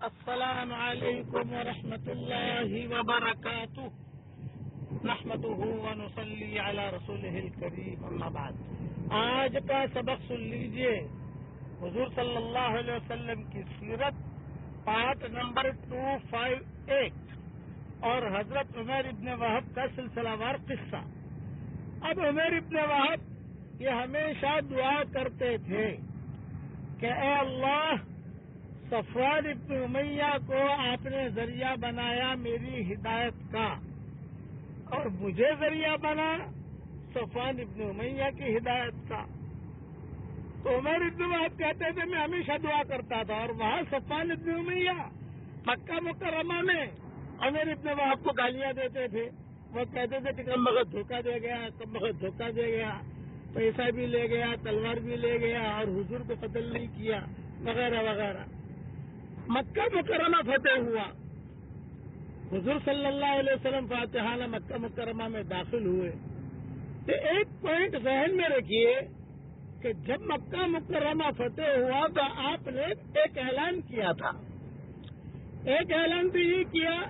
السلام علیکم ورحمۃ اللہ وبرکاتہ نحمده ونصلی علی رسولہ الکریم اما بعد. آج کا سبق سن لیجئے. حضور صلی اللہ علیہ وسلم کی سیرت پارٹ نمبر 258 اور حضرت عمیر ابن وہب کا سلسلہ وار قصہ. اب عمیر ابن وہب یہ ہمیشہ دعا کرتے تھے کہ اے اللہ، صفوان ابن امیہ کو آپ نے ذریعہ بنایا میری ہدایت کا، اور مجھے ذریعہ بنا صفوان ابن امیہ کی ہدایت کا. تو عمر ابن وہب کہتے تھے میں ہمیشہ دعا کرتا تھا، اور وہاں صفوان ابن امیہ مکہ مکرمہ میں عمر ابن وہب کو گالیاں دیتے تھے. وہ کہتے تھے کہ کم بخت دھوکہ دے گیا، کم بخت دھوکہ دے گیا، پیسہ بھی لے گیا، تلوار بھی لے گیا، اور حضور کو قتل نہیں کیا، وغیرہ وغیرہ. مکہ مکرمہ فتح ہوا، حضور صلی اللہ علیہ وسلم فاتحانہ مکہ مکرمہ میں داخل ہوئے. تو ایک پوائنٹ ذہن میں رکھیے کہ جب مکہ مکرمہ فتح ہوا تو آپ نے ایک اعلان کیا تھا. ایک اعلان تو یہ کیا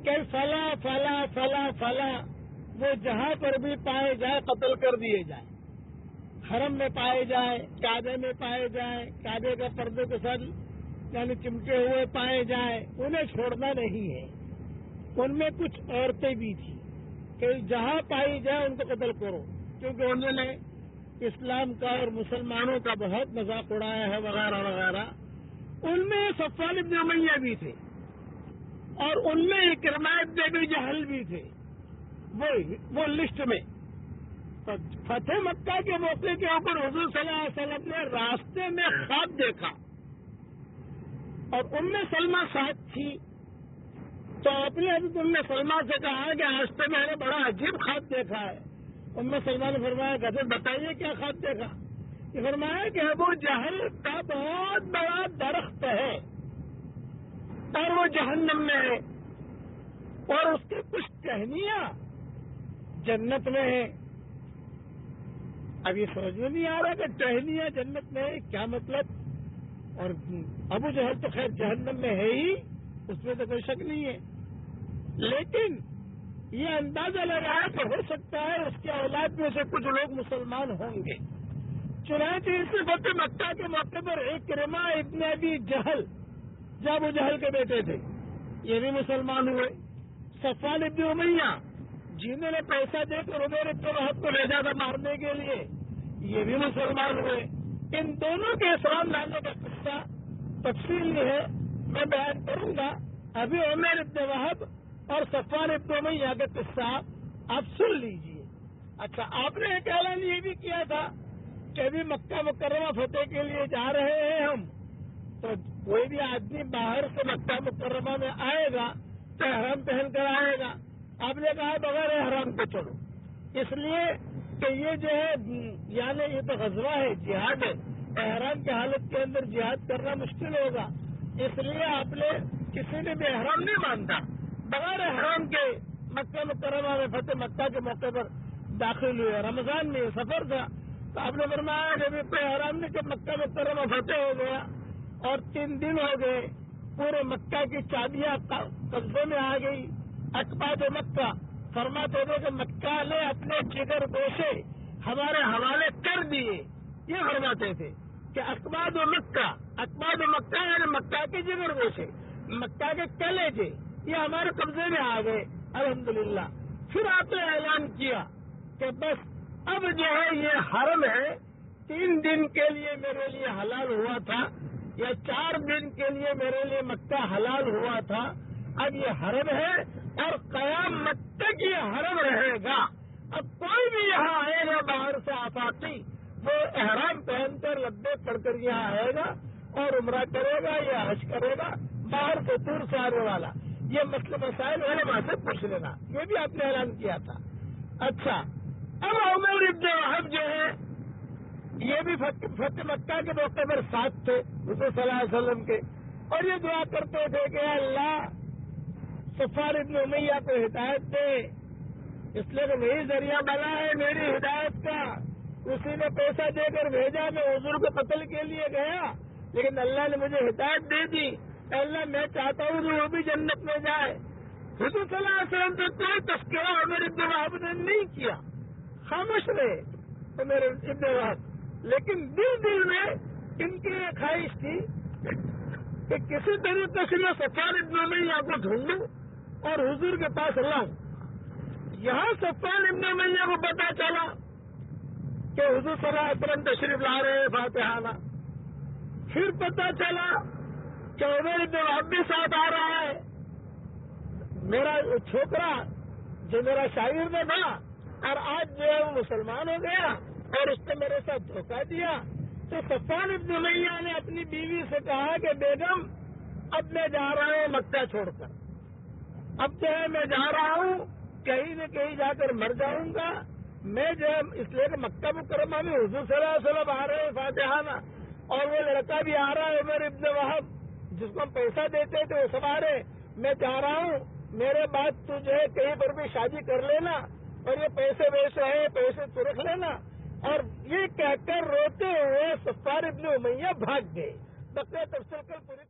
کہ فلاں فلاں فلاں فلاں وہ جہاں پر بھی پائے جائے قتل کر دیے جائیں، حرم میں پائے جائیں، کعبے میں پائے جائیں، کعبے کا پردے کے ساتھ یعنی چمٹے ہوئے پائے جائیں، انہیں چھوڑنا نہیں ہے. ان میں کچھ عورتیں بھی تھیں کہ جہاں پائی جائے ان کو قتل کرو، کیونکہ انہوں نے اسلام کا اور مسلمانوں کا بہت مذاق اڑایا ہے، وغیرہ وغیرہ. ان میں صفوان ابن امیہ بھی تھے، اور ان میں اکرمہ ابن ابی جہل بھی تھے وہ لسٹ میں. فتح مکہ کے موقع کے اوپر حضور صلی اللہ علیہ وسلم نے راستے میں خواب دیکھا، اور ام سلمہ ساتھ تھی. تو آپ نے ابھی ام سلمہ سے کہا کہ آج تو میں نے بڑا عجیب خواب دیکھا ہے. ام سلمہ نے فرمایا کہ بتائیے کیا خواب دیکھا. یہ فرمایا کہ ابو جہل کا بہت بڑا درخت ہے اور وہ جہنم میں ہے، اور اس کی کچھ ٹہنیاں جنت میں ہیں. اب یہ سمجھ میں نہیں آ رہا کہ ٹہنیاں جنت میں ہے کیا مطلب. اور ابو جہل تو خیر جہنم میں ہے ہی، اس میں تو کوئی شک نہیں ہے، لیکن یہ اندازہ لگایا کہ ہو سکتا ہے اس کے اولاد میں سے کچھ لوگ مسلمان ہوں گے. چنانچہ اس فتح مکہ کے موقع پر اکرمہ ابن ابی جہل جو ابو جہل کے بیٹے تھے یہ بھی مسلمان ہوئے. صفوان ابن امیہ جنہوں نے پیسہ دے کر عمر ابن وہب کو بھیجا تھا مارنے کے لیے یہ بھی مسلمان ہوئے. ان دونوں کے اسلام لانے کا قصہ تفصیلی ہے، میں بیان کروں گا. ابھی عمر ابن وہب اور صفوان ابن امیہ کا قصہ آپ سن لیجئے. اچھا، آپ نے ایک اعلان یہ بھی کیا تھا کہ ابھی مکہ مکرمہ فتح کے لیے جا رہے ہیں ہم، تو کوئی بھی آدمی باہر سے مکہ مکرمہ میں آئے گا تو احرام پہن کر آئے گا. آپ نے کہا بغیر احرام کو چلو، اس لیے کہ یہ جو ہے یعنی یہ تو غزوہ ہے، جہاد ہے، احرام کی حالت کے اندر جہاد کرنا مشکل ہوگا. اس لیے آپ نے کسی نے بھی احرام نہیں مانتا، بغیر احرام کے مکہ مکرمہ میں فتح مکہ کے موقع پر داخل ہوئے. رمضان میں یہ سفر تھا، تو آپ نے فرمایا کہ کوئی احرام نہیں، کہ مکہ مکرمہ فتح ہو گیا اور 3 دن ہو گئے، پورے مکہ کی چابیاں قبضے میں آ گئی. اقباط مکہ فرماتے تھے کہ مکہ نے اپنے جگر گوشے ہمارے حوالے کر دیے. یہ فرماتے تھے کہ اقباط مکہ یعنی مکہ کے جگر گوشے، مکہ کے کلیجے یہ ہمارے قبضے میں آ گئے الحمدللہ. پھر آپ نے اعلان کیا کہ بس اب جو ہے یہ حرم ہے، 3 دن کے لیے میرے لیے حلال ہوا تھا یا 4 دن کے لیے میرے لیے مکہ حلال ہوا تھا، اب یہ حرم ہے اور قیامت تک یہ حرم رہے گا. اب کوئی بھی یہاں آئے گا باہر سے آفاقی، وہ احرام پہن کر لبیک پڑھ کر یہاں آئے گا اور عمرہ کرے گا یا حج کرے گا، باہر سے دور سے آنے والا. یہ مسائل علماء سے پوچھ لینا، یہ بھی آپ نے اعلان کیا تھا. اچھا، اب عمر ابن وہب جو ہے یہ بھی فتح مکہ کے موقع پر ساتھ تھے حضور صلی اللہ علیہ وسلم کے، اور یہ دعا کرتے تھے کہ اللہ صفوان ابن امیہ کو ہدایت دے، اس لیے کہ وہی ذریعہ بنا ہے میری ہدایت کا. اسی نے پیسہ دے کر بھیجا، میں حضور کو قتل کے لیے گیا لیکن اللہ نے مجھے ہدایت دے دی. اے اللہ میں چاہتا ہوں کہ وہ بھی جنت میں جائے. حضور صلی اللہ علیہ وسلم سے کوئی تذکرہ عمر ابن وہب نے نہیں کیا, خاموش رہے عمر ابن وہب. لیکن دل میں ان کی یہ خواہش تھی کہ کسی طریقے سے میں صفوان ابن امیہ کو ڈھونڈوں اور حضور کے پاس لاؤں. یہاں صفوان ابن امیہ کو پتا چلا کہ حضور صلی اللہ علیہ وسلم تشریف لا رہے ہیں فاتحانہ. پھر پتا چلا کہ عمر ابن وہب بھی ساتھ آ رہا ہے. میرا چھوکرا جو میرا شاگرد تھا اور آج جو ہے وہ مسلمان ہو گیا اور اس نے میرے ساتھ دھوکہ دیا. تو صفوان ابن امیہ نے اپنی بیوی سے کہا کہ بیگم اب میں جا رہا ہوں مکہ چھوڑ کر, اب جو ہے میں جا رہا ہوں کہیں نہ کہیں جا کر مر جاؤں گا. میں جو ہے اس لیے کہ مکہ مکرمہ میں حضور صلی اللہ علیہ وسلم آ رہے ہیں فاتحانہ اور وہ لڑکا بھی آ رہا ہے عمر ابن وہب جس کو ہم پیسہ دیتے تھے وہ سب آ رہے. میں چاہ رہا ہوں میرے بعد تو جو ہے کہیں پر بھی شادی کر لینا اور یہ پیسے ویسے ہیں پیسے تو رکھ لینا. اور یہ کہہ کر روتے ہوئے صفوان ابن امیہ بھاگ گئے. بقیہ تفصیل کل پوری